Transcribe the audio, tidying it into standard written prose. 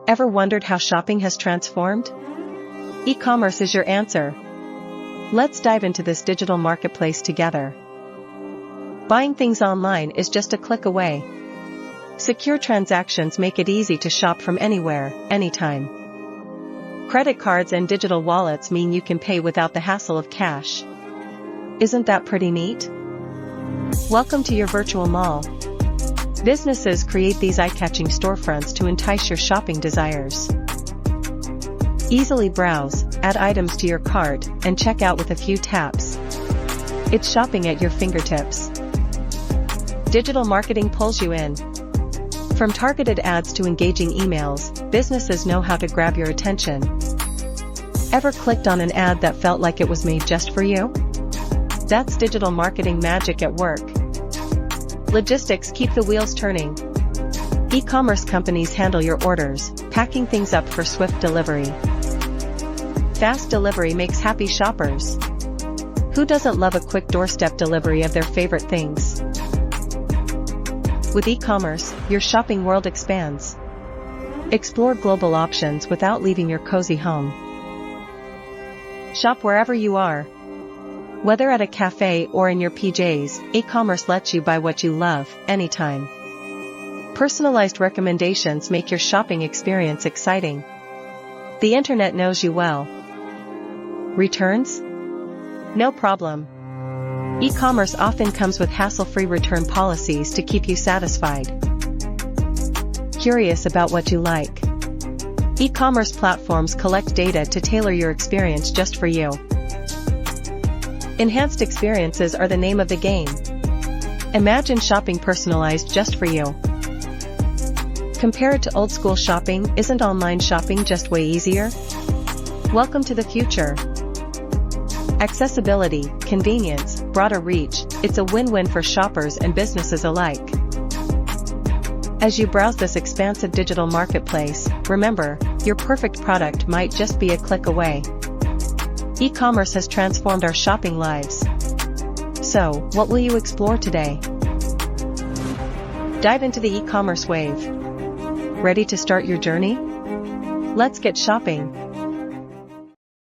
Ever wondered how shopping has transformed? E-commerce is your answer. Let's dive into this digital marketplace together. Buying things online is just a click away. Secure transactions make it easy to shop from anywhere, anytime. Credit cards and digital wallets mean you can pay without the hassle of cash. Isn't that pretty neat? Welcome to your virtual mall. Businesses create these eye-catching storefronts to entice your shopping desires. Easily browse, add items to your cart, and check out with a few taps. It's shopping at your fingertips. Digital marketing pulls you in. From targeted ads to engaging emails, businesses know how to grab your attention. Ever clicked on an ad that felt like it was made just for you? That's digital marketing magic at work. Logistics keep the wheels turning. E-commerce companies handle your orders, packing things up for swift delivery. Fast delivery makes happy shoppers. Who doesn't love a quick doorstep delivery of their favorite things? With e-commerce, your shopping world expands. Explore global options without leaving your cozy home. Shop wherever you are. Whether at a cafe or in your PJs, e-commerce lets you buy what you love, anytime. Personalized recommendations make your shopping experience exciting. The internet knows you well. Returns? No problem. E-commerce often comes with hassle-free return policies to keep you satisfied. Curious about what you like? E-commerce platforms collect data to tailor your experience just for you. Enhanced experiences are the name of the game. Imagine shopping personalized just for you. Compared to old-school shopping, isn't online shopping just way easier? Welcome to the future. Accessibility, convenience, broader reach, it's a win-win for shoppers and businesses alike. As you browse this expansive digital marketplace, remember, your perfect product might just be a click away. E-commerce has transformed our shopping lives. So, what will you explore today? Dive into the e-commerce wave. Ready to start your journey? Let's get shopping.